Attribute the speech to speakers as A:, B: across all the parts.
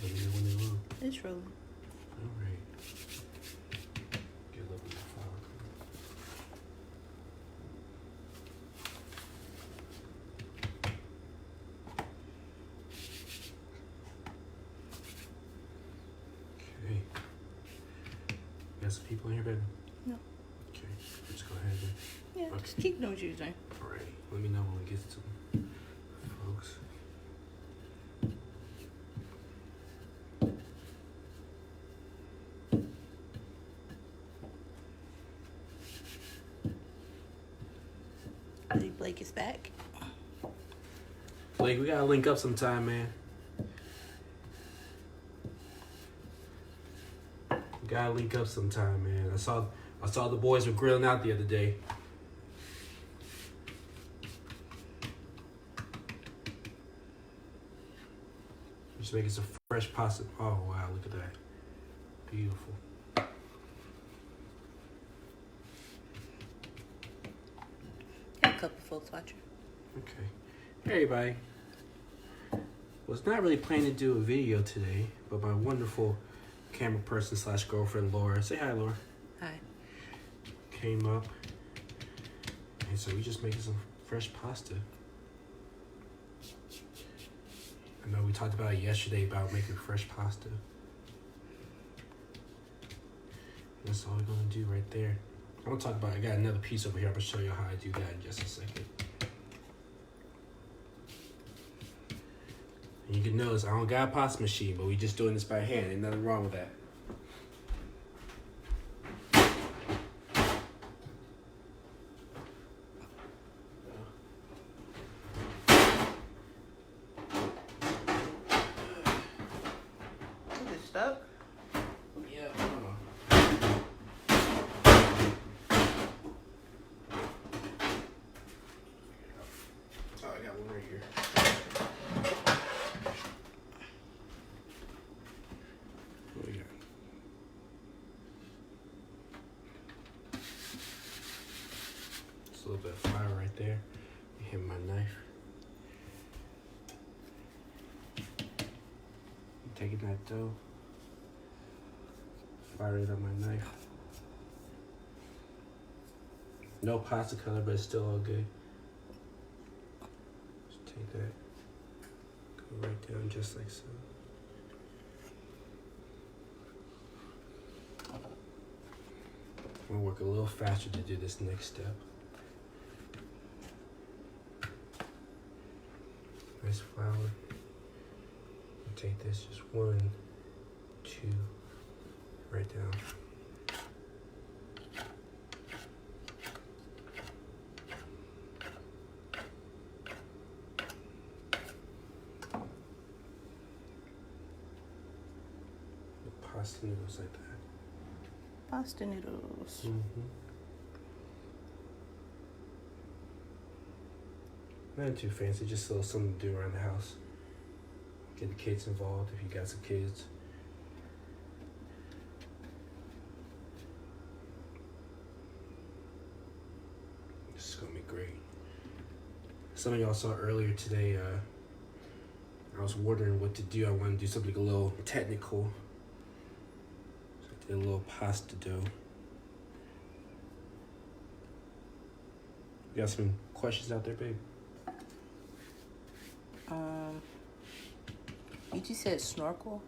A: Let me know when they're on.
B: It's rolling.
A: All right. Get a little bit of flour. Okay. Got some people in here, baby?
B: No.
A: Okay. Let's go ahead then.
B: Yeah,
A: Okay.
B: just keep doing what you're doing.
A: All right. Let me know when we get to them, folks.
B: I think Blake is back.
A: Blake, we gotta link up sometime, man. We gotta link up sometime, man. I saw the boys were grilling out the other day. Just making some fresh pasta. Oh wow, look at that. Beautiful.
B: Got a couple folks watching.
A: Okay. Hey everybody. Was not really planning to do a video today, but my wonderful camera person / girlfriend Laura, say hi Laura,
B: Hi.
A: came up. And so we just making some fresh pasta. I know we talked about it yesterday about making fresh pasta. That's all we're gonna do right there. I'm gonna talk about, I got another piece over here. I'm gonna show you how I do that in just a second. And you can notice I don't got a pasta machine, but we just doing this by hand. Ain't nothing wrong with that.
B: Is it stuck?
A: Yeah. Oh, I got one right here. What we got? Just a little bit of flour right there. Hit my knife. Taking that dough. Fire it on my knife. No pasta color, but it's still all good. Just take that, go right down just like so. I'm gonna work a little faster to do this next step. Nice flour. Take this, just 1, 2, right down. The pasta noodles like that.
B: Pasta noodles.
A: Nothing too fancy, just a little something to do around the house. Get the kids involved if you got some kids. This is gonna be great. Some of y'all saw earlier today, I was wondering what to do. I wanted to do something a little technical. So I did a little pasta dough. You got some questions out there, babe?
B: You just said snorkel.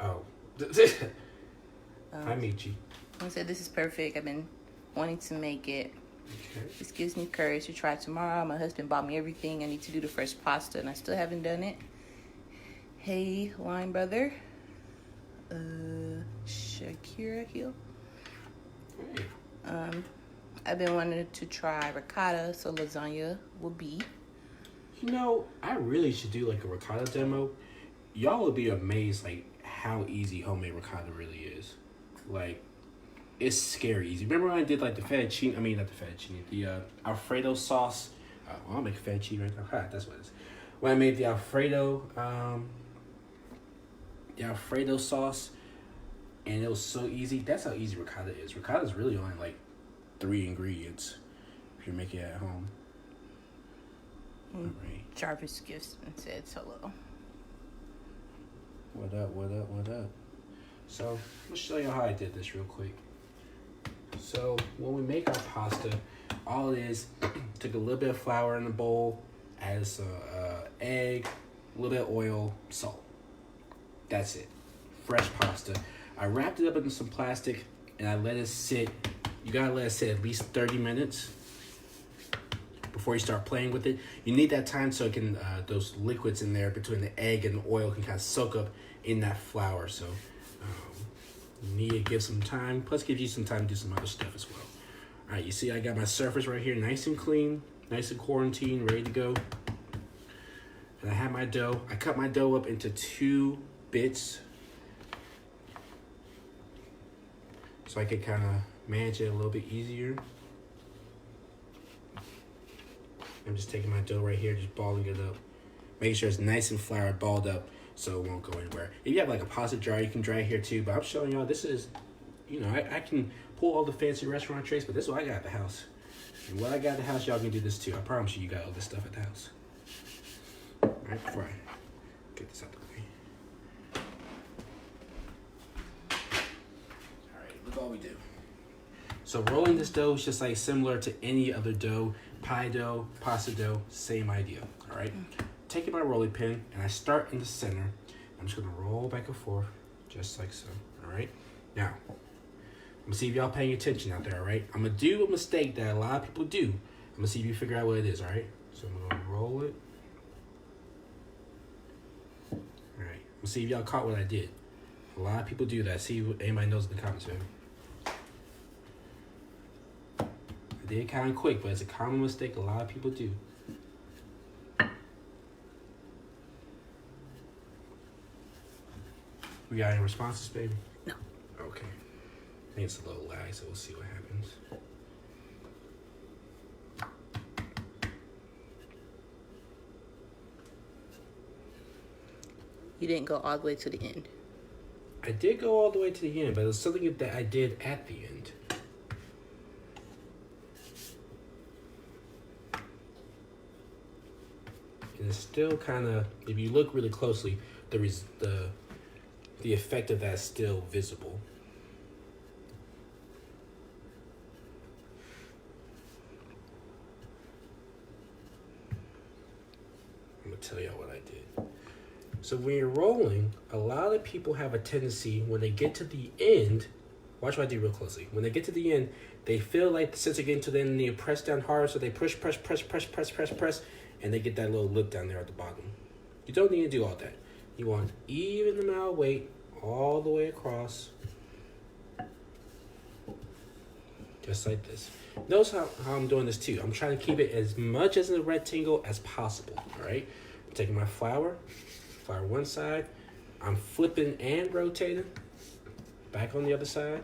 A: Oh. Hi, Michi.
B: I said this is perfect. I've been wanting to make it.
A: Okay.
B: This gives me courage to try it tomorrow. My husband bought me everything I need to do the fresh pasta, and I still haven't done it. Hey, line brother. Shakira Hill.
A: Hey.
B: I've been wanting to try ricotta, so lasagna will be.
A: You know, I really should do like a ricotta demo. Y'all would be amazed like how easy homemade ricotta really is. Like, it's scary easy. Remember when I did like the fettuccine? I mean, not the fettuccine, the Alfredo sauce. I'll make fettuccine right now. Ha, that's what it is. When I made the Alfredo sauce, and it was so easy. That's how easy ricotta is. Ricotta is really only like 3 ingredients if you're making it at home. All right.
B: Jarvis gifts and said hello.
A: What What up? So, I'm gonna show you how I did this real quick. So, when we make our pasta, all it is, took a little bit of flour in the bowl, added some egg, a little bit of oil, salt. That's it. Fresh pasta. I wrapped it up in some plastic and I let it sit. You gotta let it sit at least 30 minutes before you start playing with it. You need that time so it can those liquids in there between the egg and the oil can kind of soak up in that flour. So you need to give some time. Plus, gives you some time to do some other stuff as well. All right, you see, I got my surface right here, nice and clean, nice and quarantined, ready to go. And I have my dough. I cut my dough up into 2 bits so I can kind of manage it a little bit easier. I'm just taking my dough right here, just balling it up. Making sure it's nice and floured, balled up, so it won't go anywhere. If you have like a pasta jar, you can dry it here too, but I'm showing y'all this is, you know, I can pull all the fancy restaurant tricks, but this is what I got at the house. And what I got at the house, y'all can do this too. I promise you got all this stuff at the house. All right, before I get this out the way. All right, look all we do. So rolling this dough is just like similar to any other dough, pie dough, pasta dough, same idea, all right? Taking my rolling pin, and I start in the center. I'm just gonna roll back and forth, just like so, all right? Now, I'm gonna see if y'all paying attention out there, all right? I'm gonna do a mistake that a lot of people do. I'm gonna see if you figure out what it is, all right? So I'm gonna roll it. All right, I'm gonna see if y'all caught what I did. A lot of people do that. See what anybody knows in the comments, man. I did it kind of quick, but it's a common mistake a lot of people do. We got any responses, baby?
B: No.
A: Okay. I think it's a little lag, so we'll see what happens.
B: You didn't go all the way to the end.
A: I did go all the way to the end, but it was something that I did at the end. And it's still kind of, if you look really closely, the effect of that is still visible. I'm gonna tell y'all what I did. So when you're rolling, a lot of people have a tendency when they get to the end, watch what I do real closely. When they get to the end, they feel like since they're getting to the end, they press down hard, so they press, and they get that little lip down there at the bottom. You don't need to do all that. You want even amount of weight all the way across. Just like this. Notice how I'm doing this too. I'm trying to keep it as much as a rectangle as possible, all right? I'm taking my flour one side. I'm flipping and rotating. Back on the other side.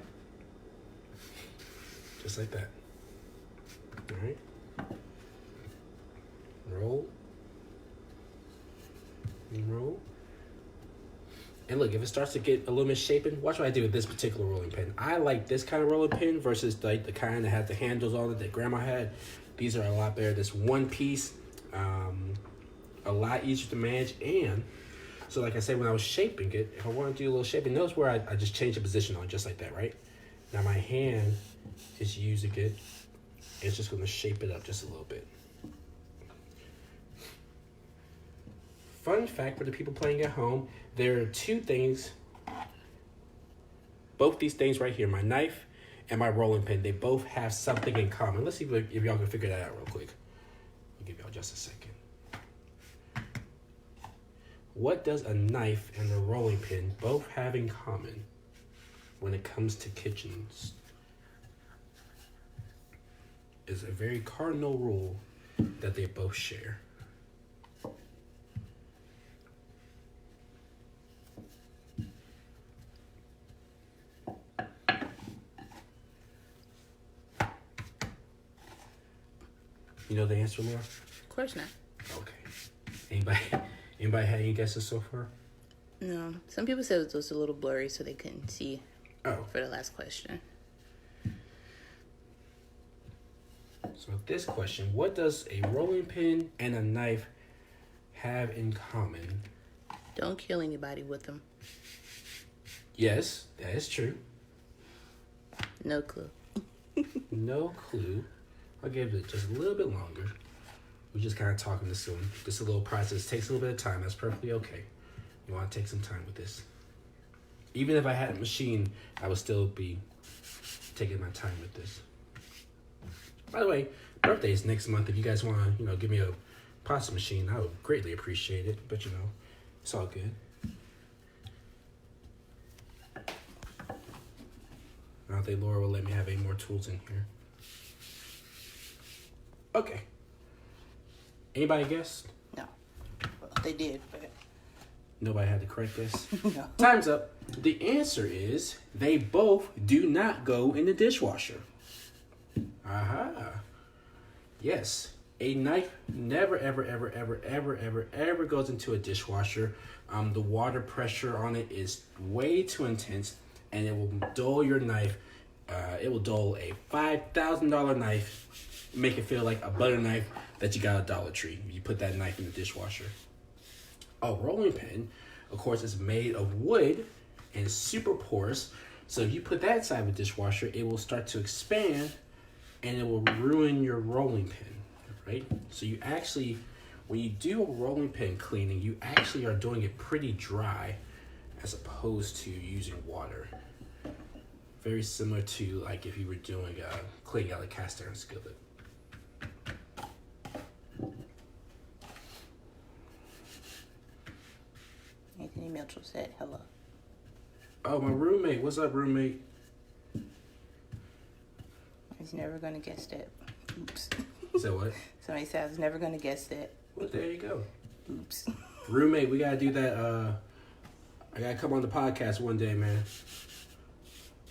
A: Just like that. All right? Roll. And roll. And look, if it starts to get a little misshapen, watch what I do with this particular rolling pin. I like this kind of rolling pin versus like the kind that had the handles on it that grandma had. These are a lot better. This one piece, a lot easier to manage. And so like I said, when I was shaping it, if I want to do a little shaping, notice where I just changed the position on just like that, right? Now my hand is using it. It's just going to shape it up just a little bit. Fun fact for the people playing at home, there are 2 things, both these things right here, my knife and my rolling pin, they both have something in common. Let's see if y'all can figure that out real quick. I'll give y'all just a second. What does a knife and a rolling pin both have in common when it comes to kitchens? Is a very cardinal rule that they both share. You know the answer, Laura?
B: Of course not.
A: Okay. Anybody had any guesses so far?
B: No. Some people said it was a little blurry, so they couldn't see
A: Oh.
B: for the last question.
A: So this question, what does a rolling pin and a knife have in common?
B: Don't kill anybody with them.
A: Yes, that is true.
B: No clue.
A: No clue. I'll give it just a little bit longer. We're just kind of talking this soon. This is a little process. Takes a little bit of time. That's perfectly okay. You want to take some time with this. Even if I had a machine, I would still be taking my time with this. By the way, birthday is next month. If you guys want to, give me a pasta machine, I would greatly appreciate it. But, it's all good. I don't think Laura will let me have any more tools in here. Okay. Anybody guessed?
B: No. Well, they did, but
A: Nobody had the correct guess.
B: no.
A: Time's up. The answer is they both do not go in the dishwasher. Aha. Yes. A knife never, ever, ever, ever, ever, ever, ever goes into a dishwasher. The water pressure on it is way too intense, and it will dull your knife. It will dull a $5,000 knife, make it feel like a butter knife that you got at Dollar Tree. You put that knife in the dishwasher. A rolling pin, of course, is made of wood and super porous. So if you put that inside of a dishwasher, it will start to expand and it will ruin your rolling pin, right? So you actually, when you do a rolling pin cleaning, you actually are doing it pretty dry as opposed to using water. Very similar to like if you were doing cleaning out a cast iron skillet.
B: Anthony Mitchell said hello.
A: Oh, my roommate. What's up, roommate?
B: He's never going to guess that. Oops.
A: So what?
B: Somebody said I was never going to guess that.
A: Well, there you go.
B: Oops.
A: Roommate, we got to do that. I got to come on the podcast one day, man.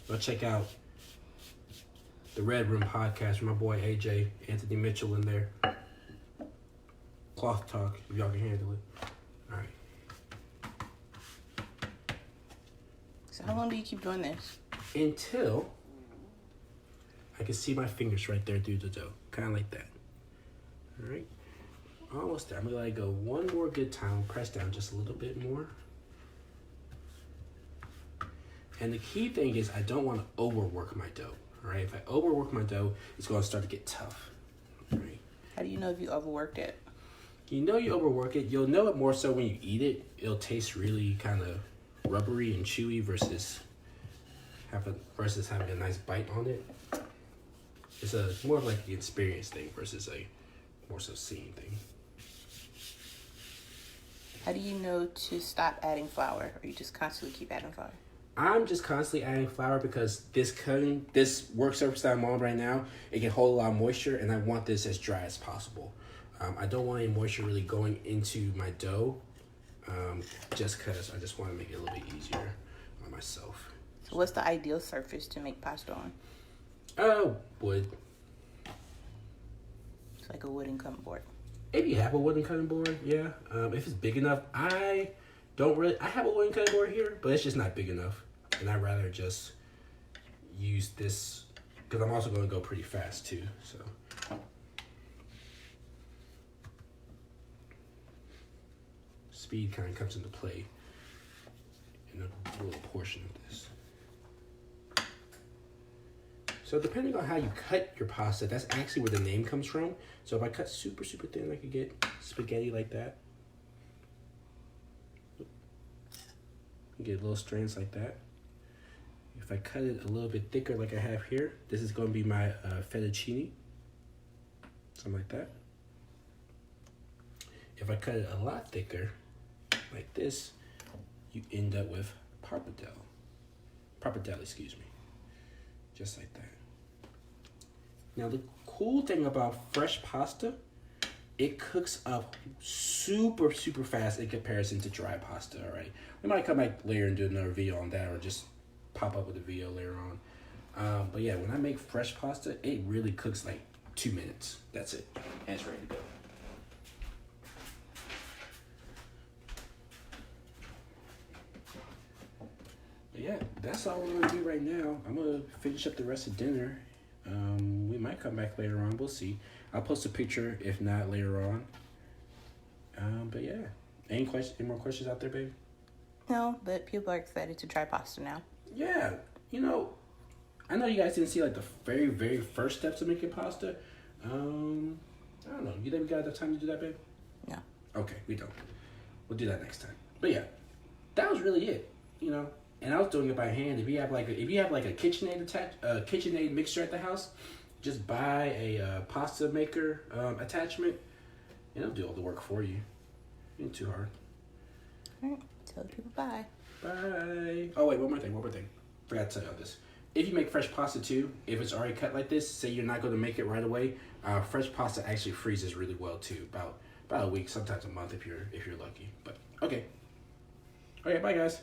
A: Go check out the Red Room podcast with my boy AJ, Anthony Mitchell in there. Cloth talk, if y'all can handle it. All right.
B: So how long do you keep doing this?
A: Until I can see my fingers right there through the dough. Kind of like that. All right. Almost there. I'm going to let it go one more good time. Press down just a little bit more. And the key thing is I don't want to overwork my dough. All right. If I overwork my dough, it's going to start to get tough. All right.
B: How do you know if you overworked it?
A: You know you overwork it. You'll know it more so when you eat it. It'll taste really kind of rubbery and chewy versus having a nice bite on it. It's more of like the experience thing versus a more so seeing thing.
B: How do you know to stop adding flour, or you just constantly keep adding flour?
A: I'm just constantly adding flour because this work surface that I'm on right now, it can hold a lot of moisture, and I want this as dry as possible. I don't want any moisture really going into my dough, just because I just want to make it a little bit easier on myself.
B: So what's the ideal surface to make pasta on?
A: Wood.
B: It's like a wooden cutting board.
A: If you have a wooden cutting board, yeah. If it's big enough, I have a wooden cutting board here, but it's just not big enough. And I'd rather just use this, because I'm also going to go pretty fast too, so. Speed kind of comes into play in a little portion of this. So depending on how you cut your pasta, that's actually where the name comes from. So if I cut super, super thin, I could get spaghetti like that. You get little strands like that. If I cut it a little bit thicker like I have here, this is going to be my fettuccine. Something like that. If I cut it a lot thicker, like this, you end up with pappardelle, excuse me. Just like that. Now the cool thing about fresh pasta, it cooks up super, super fast in comparison to dry pasta, all right? We might come back later and do another video on that, or just pop up with a video later on. But yeah, when I make fresh pasta, it really cooks like 2 minutes. That's it. And it's ready to go. But yeah, that's all we're gonna do right now. I'm gonna finish up the rest of dinner. We might come back later on. We'll see. I'll post a picture if not later on. But yeah, Any questions? Any more questions out there, baby?
B: No, but people are excited to try pasta now.
A: Yeah, you know, I know you guys didn't see like the very, very first steps of making pasta. I don't know. You think we got enough time to do that, babe?
B: No.
A: Okay, we don't. We'll do that next time. But yeah, that was really it. You know, and I was doing it by hand. If you have like a KitchenAid mixer at the house, just buy a pasta maker attachment, and it'll do all the work for you. Ain't too hard.
B: All right. Tell the people bye.
A: Bye. Oh wait, one more thing. Forgot to tell you this. If you make fresh pasta too, if it's already cut like this, say you're not going to make it right away, fresh pasta actually freezes really well too. About a week, sometimes a month if you're lucky. But okay. Okay, bye guys.